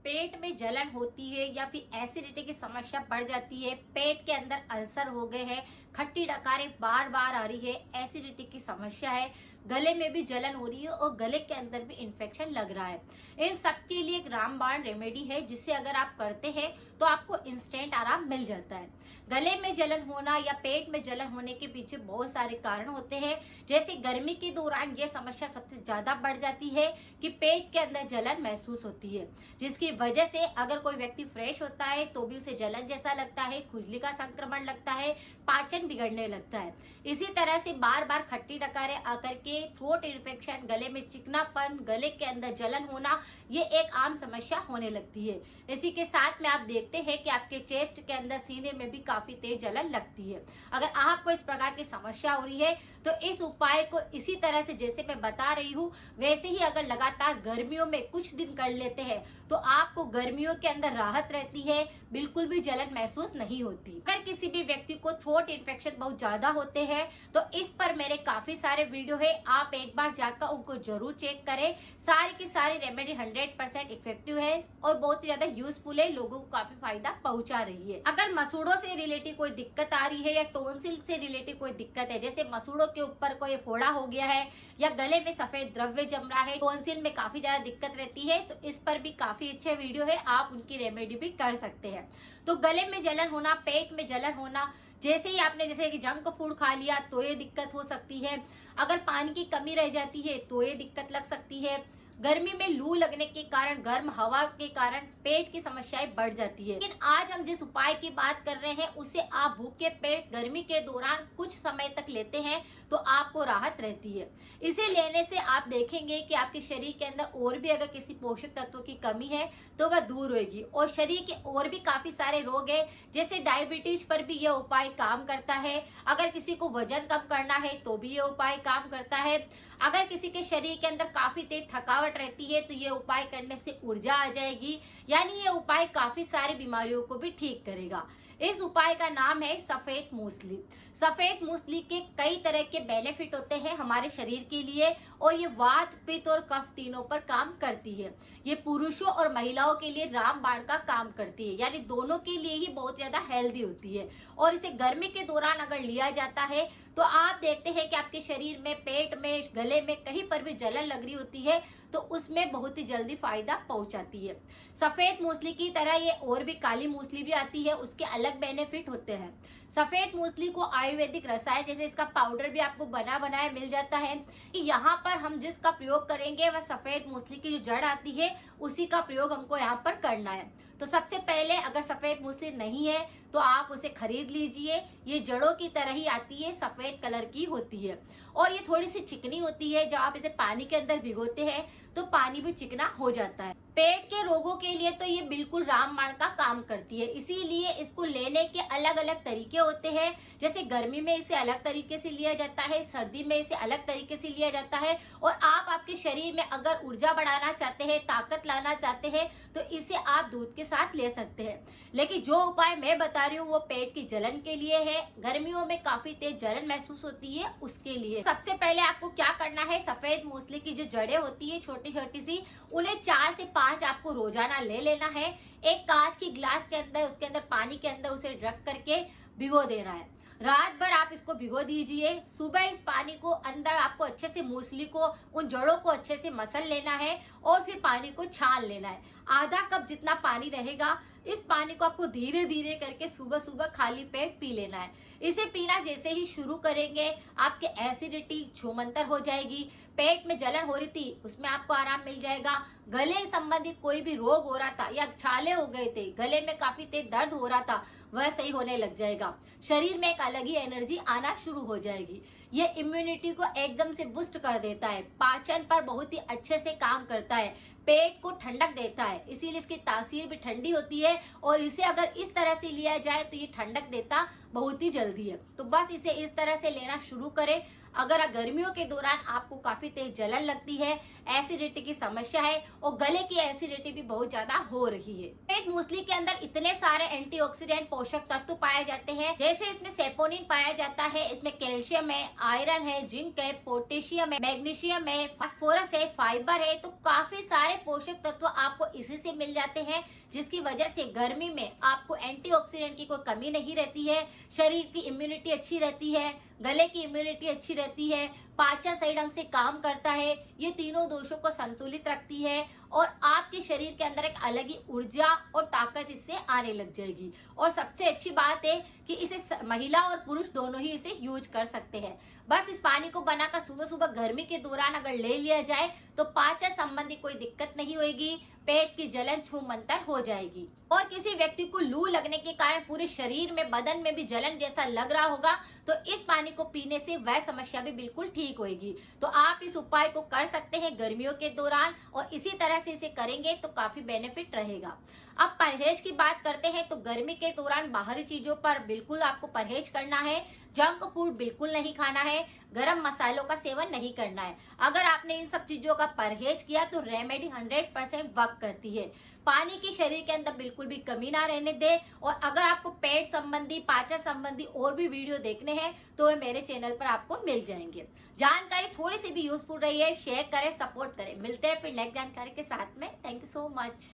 पेट में जलन होती है या फिर एसिडिटी की समस्या बढ़ जाती है, पेट के अंदर अल्सर हो गए हैं, खट्टी डकारें बार बार आ रही है, एसिडिटी की समस्या है, गले में भी जलन हो रही है और गले के अंदर भी इन्फेक्शन लग रहा है। इन सब के लिए एक रामबाण रेमेडी है जिसे अगर आप करते हैं तो आपको इंस्टेंट आराम मिल जाता है। गले में जलन होना या पेट में जलन होने के पीछे बहुत सारे कारण होते हैं। जैसे गर्मी के दौरान ये समस्या सबसे ज्यादा बढ़ जाती है कि पेट के अंदर जलन महसूस होती है, जिसकी वजह से अगर कोई व्यक्ति फ्रेश होता है तो भी उसे जलन जैसा लगता है, खुजली का संक्रमण लगता है, पाचन बिगड़ने लगता है। इसी तरह से बार बार खट्टी डकारें आकर के थ्रोट इन्फेक्शन, गले में चिकनापन, गले के अंदर जलन होना, ये एक आम समस्या होने लगती है। इसी के साथ में आप देखते हैं कि आपके चेस्ट के अंदर, सीने में भी काफी तेज जलन लगती है। अगर आपको इस प्रकार की समस्या हो रही है तो इस उपाय को इसी तरह से जैसे मैं बता रही हूँ वैसे ही अगर लगातार गर्मियों में कुछ दिन कर लेते हैं तो आपको गर्मियों के अंदर राहत रहती है, बिल्कुल भी जलन महसूस नहीं होती। अगर किसी भी व्यक्ति को थ्रोट इन्फेक्शन बहुत ज्यादा होते हैं तो इस पर मेरे काफी सारे वीडियो है, आप एक बार जाकर उनको जरूर चेक करें। सारी की सारी रेमेडी 100% इफेक्टिव है और बहुत ही ज्यादा यूजफुल है, लोगों को काफी फायदा पहुंचा रही है। अगर मसूड़ों से रिलेटेड कोई दिक्कत आ रही है या टोंसिल से रिलेटेड कोई दिक्कत है, जैसे मसूड़ों के ऊपर कोई फोड़ा हो गया है या गले में सफेद द्रव्य जम रहा है, टोंसिल में काफी ज्यादा दिक्कत रहती है, तो इस पर भी काफी अच्छे वीडियो है, आप उनकी रेमेडी भी कर सकते हैं। तो गले में जलन होना, पेट में जलन होना, जैसे ही आपने जैसे कि जंक फूड खा लिया तो ये दिक्कत हो सकती है। अगर पानी की कमी रह जाती है तो ये दिक्कत लग सकती है। गर्मी में लू लगने के कारण, गर्म हवा के कारण पेट की समस्याएं बढ़ जाती है। लेकिन आज हम जिस उपाय की बात कर रहे हैं उसे आप भूखे पेट गर्मी के दौरान कुछ समय तक लेते हैं तो आपको राहत रहती है। इसे लेने से आप देखेंगे कि आपके शरीर के अंदर और भी अगर किसी पोषक तत्वों की कमी है तो वह दूर होगी और शरीर के और भी काफी सारे रोग है, जैसे डायबिटीज पर भी यह उपाय काम करता है। अगर किसी को वजन कम करना है तो भी यह उपाय काम करता है। अगर किसी के शरीर के अंदर काफी तेज थकावट रहती है तो ये उपाय करने से ऊर्जा आ जाएगी, यानी ये उपाय काफी सारी बीमारियों को भी ठीक करेगा। इस उपाय का नाम है सफेद मूसली। सफेद मूसली के कई तरह के बेनिफिट होते हैं हमारे शरीर के लिए और ये वात, पित्त और कफ तीनों पर काम करती है। ये पुरुषों और महिलाओं के लिए रामबाण का काम करती है, यानी दोनों के लिए ही बहुत ज्यादा हेल्दी होती है। और इसे गर्मी के दौरान अगर लिया जाता है तो आप देखते हैं कि आपके शरीर में, पेट में, गले में कहीं पर भी जलन लग रही होती है तो उसमें बहुत ही जल्दी फायदा पहुंचाती है। सफेद मूसली की तरह ये और भी काली मूसली भी आती है, उसके अलग बेनिफिट होते हैं। सफेद मूसली को आयुर्वेदिक रसायन, जैसे इसका पाउडर भी आपको बना बनाया मिल जाता है। कि यहाँ पर हम जिसका प्रयोग करेंगे वह सफेद मूसली की जो जड़ आती है उसी का प्रयोग हमको यहाँ पर करना है। तो सबसे पहले अगर सफेद मूसली नहीं है तो आप उसे खरीद लीजिए। ये जड़ों की तरह ही आती है, सफेद कलर की होती है और ये थोड़ी सी चिकनी होती है। जब आप इसे पानी के अंदर भिगोते हैं तो पानी भी चिकना हो जाता है। पेट के रोगों के लिए तो ये बिल्कुल रामबाण का काम करती है, इसीलिए इसको लेने के अलग अलग तरीके होते हैं। जैसे गर्मी में इसे अलग तरीके से लिया जाता है, सर्दी में इसे अलग तरीके से लिया जाता है। और आप आपके शरीर में अगर ऊर्जा बढ़ाना चाहते हैं, ताकत लाना चाहते हैं तो इसे आप दूध के साथ ले सकते हैं। लेकिन जो उपाय मैं बता रही हूँ वो पेट की जलन के लिए है, गर्मियों में काफी तेज जलन महसूस होती है उसके लिए। सबसे पहले आपको क्या करना है, सफेद मूसली की जो जड़ें होती है छोटी छोटी सी, उन्हें 4 से 5 आपको रोजाना ले लेना है। एक कांच की ग्लास के अंदर, उसके अंदर पानी के अंदर उसे रख करके भिगो देना है। रात भर आप इसको भिगो दीजिए। सुबह इस पानी को अंदर आपको अच्छे से, मूसली को, उन जड़ों को अच्छे से मसल लेना है और फिर पानी को छान लेना है। आधा कप जितना पानी रहेगा, इस पानी को आपको धीरे धीरे करके सुबह सुबह खाली पेट पी लेना है। इसे पीना जैसे ही शुरू करेंगे आपके एसिडिटी छूमंतर हो जाएगी। पेट में जलन हो रही थी उसमें आपको आराम मिल जाएगा। गले संबंधित कोई भी रोग हो रहा था या छाले हो गए थे, गले में काफी तेज दर्द हो रहा था, वह सही होने लग जाएगा। शरीर में एक अलग ही एनर्जी आना शुरू हो जाएगी। ये इम्यूनिटी को एकदम से बूस्ट कर देता है, पाचन पर बहुत ही अच्छे से काम करता है, पेट को ठंडक देता है, इसीलिए इसकी तासीर भी ठंडी होती है। और इसे अगर इस तरह से लिया जाए तो ये ठंडक देता बहुत ही जल्दी है। तो बस इसे इस तरह से लेना शुरू करें। अगर गर्मियों के दौरान आपको काफी तेज जलन लगती है, एसिडिटी की समस्या है और गले की एसिडिटी भी बहुत ज्यादा हो रही है। पेट मूसली के अंदर इतने सारे एंटीऑक्सीडेंट पोषक तत्व पाए जाते हैं, जैसे इसमें सेपोनिन पाया जाता है, इसमें कैल्शियम है, आयरन है, जिंक है, पोटेशियम है, मैग्नीशियम है, फास्फोरस है, फाइबर है। तो काफी सारे पोषक तत्व आपको इसी से मिल जाते हैं, जिसकी वजह से गर्मी में आपको एंटीऑक्सीडेंट की कोई कमी नहीं रहती है, शरीर की इम्यूनिटी अच्छी रहती है, गले की इम्यूनिटी अच्छी रहती है, पाचन सही ढंग से काम करता है, ये तीनों दोषों को संतुलित रखती है और आपके शरीर के अंदर एक अलग ही ऊर्जा और ताकत इससे आने लग जाएगी। और सबसे अच्छी बात है कि इसे महिला और पुरुष दोनों ही इसे यूज कर सकते हैं। बस इस पानी को बनाकर सुबह सुबह गर्मी के दौरान अगर ले लिया जाए तो पाचन संबंधी कोई दिक्कत नहीं होगी, पेट की जलन छूमंतर हो जाएगी। और किसी व्यक्ति को लू लगने के कारण पूरे शरीर में, बदन में भी जलन जैसा लग रहा होगा, तो इस पानी को पीने से वह समस्या भी बिल्कुल ठीक होगी। तो आप इस उपाय को कर सकते हैं गर्मियों के दौरान और इसी तरह से इसे करेंगे तो काफी बेनिफिट रहेगा। अब परहेज की बात करते हैं तो गर्मी के दौरान बाहरी चीजों पर बिल्कुल आपको परहेज करना है, जंक फूड बिल्कुल नहीं खाना है, गरम मसालों का सेवन नहीं करना है। अगर आपने इन सब चीजों का परहेज किया तो रेमेडी 100% वर्क करती है। पानी की शरीर के अंदर बिल्कुल भी कमी ना रहने दे। और अगर आपको पेट संबंधी, पाचन संबंधी और भी वीडियो देखने हैं तो वे मेरे चैनल पर आपको मिल जाएंगे। जानकारी थोड़ी सी भी यूजफुल रही है, शेयर करें, सपोर्ट करें। मिलते हैं फिर नेक्स्ट जानकारी के साथ में। Thank you so much.